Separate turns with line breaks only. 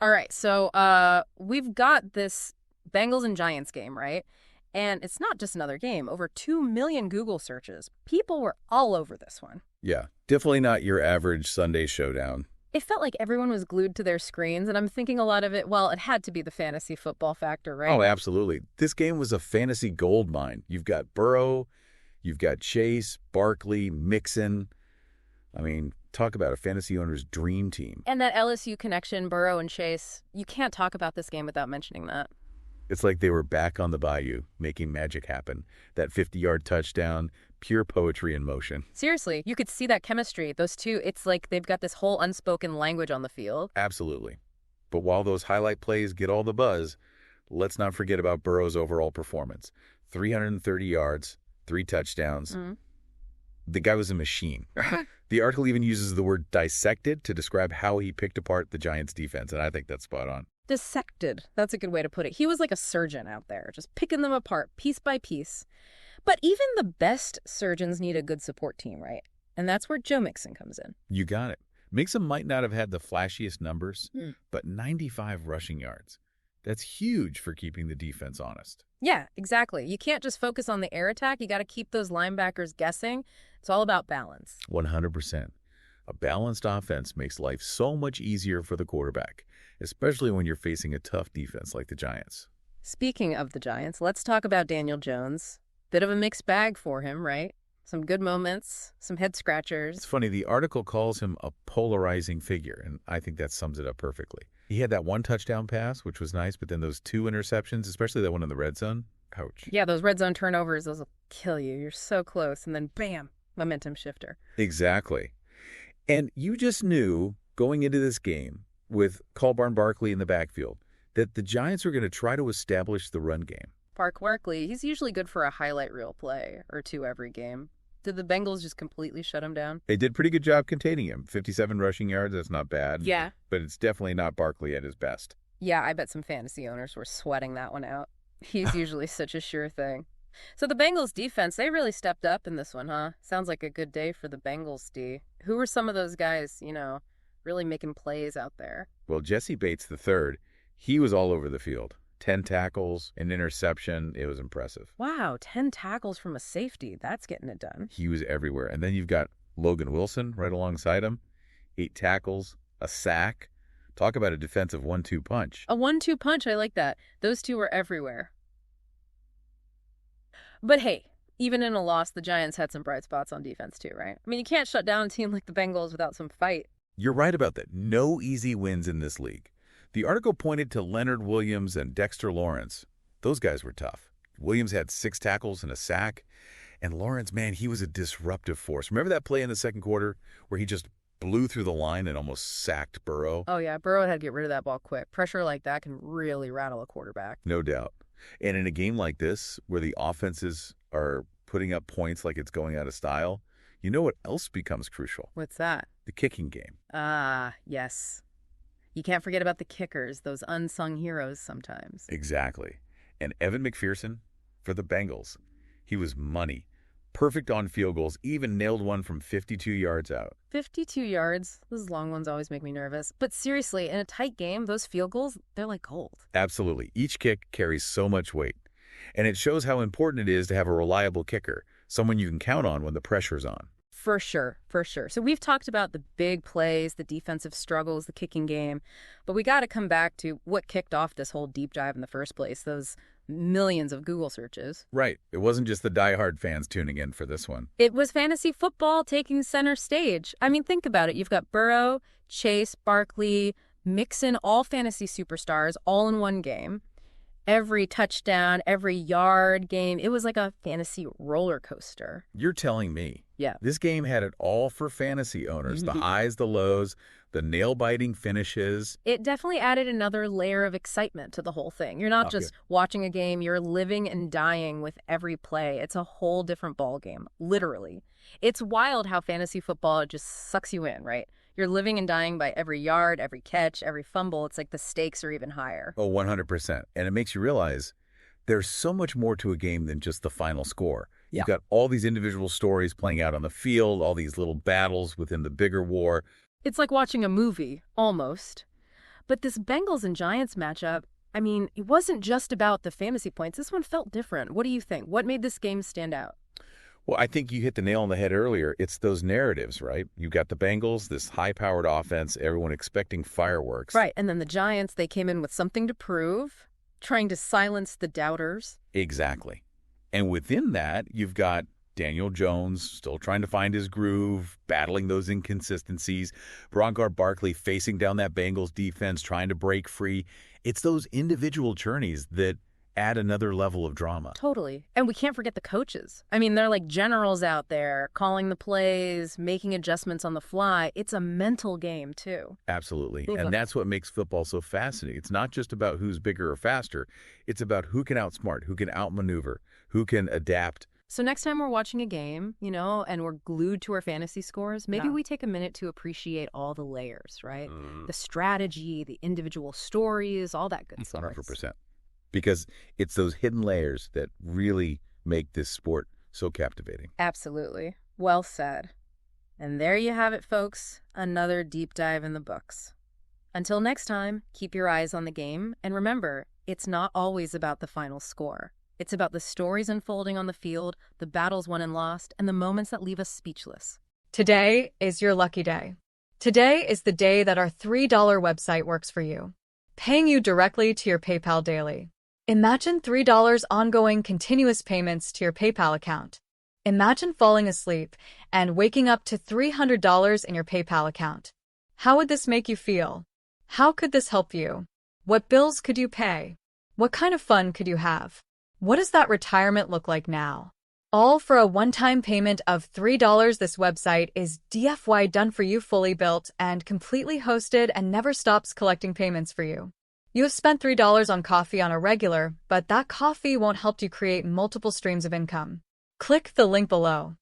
All right, so we've got this Bengals and Giants game, right? And it's not just another game. Over 2 million Google searches. People were all over this one.
Yeah, definitely not your average Sunday showdown.
It felt like everyone was glued to their screens, and I'm thinking a lot of it, well, it had to be the fantasy football factor, right?
Oh, absolutely. This game was a fantasy gold mine. You've got Burrow, you've got Chase, Barkley, Mixon. I mean, talk about a fantasy owner's dream team.
And that LSU connection, Burrow and Chase, you can't talk about this game without mentioning that.
It's like they were back on the bayou, making magic happen. That 50-yard touchdown, pure poetry in motion.
Seriously, you could see that chemistry. Those two, it's like they've got this whole unspoken language on the field.
Absolutely. But while those highlight plays get all the buzz, let's not forget about Burrow's overall performance. 330 yards, 3 touchdowns. The guy was a machine. The article even uses the word dissected to describe how he picked apart the Giants' defense, and I think that's spot on.
Dissected. That's a good way to put it. He was like a surgeon out there, just picking them apart piece by piece. But even the best surgeons need a good support team, right? And that's where Joe Mixon comes in.
You got it. Mixon might not have had the flashiest numbers, but 95 rushing yards. That's huge for keeping the defense honest.
Yeah, exactly. You can't just focus on the air attack. You got to keep those linebackers guessing. It's all about balance.
100%. A balanced offense makes life so much easier for the quarterback, especially when you're facing a tough defense like the Giants.
Speaking of the Giants, let's talk about Daniel Jones. Bit of a mixed bag for him, right? Some good moments, some head scratchers.
It's funny, the article calls him a polarizing figure, and I think that sums it up perfectly. He had that 1 touchdown pass, which was nice, but then those 2 interceptions, especially that one in the red zone, ouch.
Yeah, those red zone turnovers, those will kill you. You're so close, and then bam, momentum shifter.
Exactly. And you just knew going into this game with Callbarn Barkley in the backfield that the Giants were going to try to establish the run game.
Barkley, he's usually good for a highlight reel play or 2 every game. Did the Bengals just completely shut him down?
They did a pretty good job containing him. 57 rushing yards, that's not bad.
Yeah.
But it's definitely not Barkley at his best.
Yeah, I bet some fantasy owners were sweating that one out. He's usually such a sure thing. So the Bengals defense, they really stepped up in this one, huh? Sounds like a good day for the Bengals, D. Who were some of those guys, really making plays out there?
Well, Jesse Bates III, he was all over the field. 10 tackles, an interception. It was impressive.
Wow, 10 tackles from a safety. That's getting it done.
He was everywhere. And then you've got Logan Wilson right alongside him. 8 tackles, a sack. Talk about a defensive 1-2 punch.
A 1-2 punch, I like that. Those two were everywhere. But hey, even in a loss, the Giants had some bright spots on defense too, right? I mean, you can't shut down a team like the Bengals without some fight.
You're right about that. No easy wins in this league. The article pointed to Leonard Williams and Dexter Lawrence. Those guys were tough. Williams had 6 tackles and a sack. And Lawrence, man, he was a disruptive force. Remember that play in the second quarter where he just blew through the line and almost sacked Burrow?
Oh, yeah. Burrow had to get rid of that ball quick. Pressure like that can really rattle a quarterback.
No doubt. And in a game like this, where the offenses are putting up points like it's going out of style, you know what else becomes crucial?
What's that?
The kicking game.
Ah, yes. You can't forget about the kickers, those unsung heroes sometimes.
Exactly. And Evan McPherson for the Bengals. He was money. Perfect on field goals, even nailed one from 52 yards out.
52 yards? Those long ones always make me nervous. But seriously, in a tight game, those field goals, they're like gold.
Absolutely. Each kick carries so much weight. And it shows how important it is to have a reliable kicker, someone you can count on when the pressure's on.
For sure, for sure. So we've talked about the big plays, the defensive struggles, the kicking game, but we got to come back to what kicked off this whole deep dive in the first place, those millions of Google searches.
Right. It wasn't just the diehard fans tuning in for this one.
It was fantasy football taking center stage. I mean, think about it. You've got Burrow, Chase, Barkley, Mixon, all fantasy superstars, all in one game. Every touchdown, every yard game, it was like a fantasy roller coaster.
You're telling me.
Yeah.
This game had it all for fantasy owners. The highs, the lows, the nail-biting finishes.
It definitely added another layer of excitement to the whole thing. You're not just watching a game, you're living and dying with every play. It's a whole different ball game, literally. It's wild how fantasy football just sucks you in, right? You're living and dying by every yard, every catch, every fumble. It's like the stakes are even higher.
Oh, 100%. And it makes you realize there's so much more to a game than just the final score.
Yeah.
You've got all these individual stories playing out on the field, all these little battles within the bigger war.
It's like watching a movie, almost. But this Bengals and Giants matchup, I mean, it wasn't just about the fantasy points. This one felt different. What do you think? What made this game stand out?
Well, I think you hit the nail on the head earlier. It's those narratives, right? You got the Bengals, this high-powered offense, everyone expecting fireworks.
Right, and then the Giants, they came in with something to prove, trying to silence the doubters.
Exactly. And within that, you've got Daniel Jones still trying to find his groove, battling those inconsistencies. Brongar Barkley facing down that Bengals defense, trying to break free. It's those individual journeys that add another level of drama.
Totally. And we can't forget the coaches. I mean, they're like generals out there, calling the plays, making adjustments on the fly. It's a mental game, too.
Absolutely. And that's what makes football so fascinating. It's not just about who's bigger or faster. It's about who can outsmart, who can outmaneuver, who can adapt.
So next time we're watching a game, and we're glued to our fantasy scores, maybe we take a minute to appreciate all the layers, right? The strategy, the individual stories, all that good stuff.
100%. Because it's those hidden layers that really make this sport so captivating.
Absolutely. Well said. And there you have it, folks. Another deep dive in the books. Until next time, keep your eyes on the game. And remember, it's not always about the final score. It's about the stories unfolding on the field, the battles won and lost, and the moments that leave us speechless.
Today is your lucky day. Today is the day that our $3 website works for you, paying you directly to your PayPal daily. Imagine $3 ongoing continuous payments to your PayPal account. Imagine falling asleep and waking up to $300 in your PayPal account. How would this make you feel? How could this help you? What bills could you pay? What kind of fun could you have? What does that retirement look like now? All for a one-time payment of $3. This website is DFY done for you, fully built and completely hosted, and never stops collecting payments for you. You have spent $3 on coffee on a regular, but that coffee won't help you create multiple streams of income. Click the link below.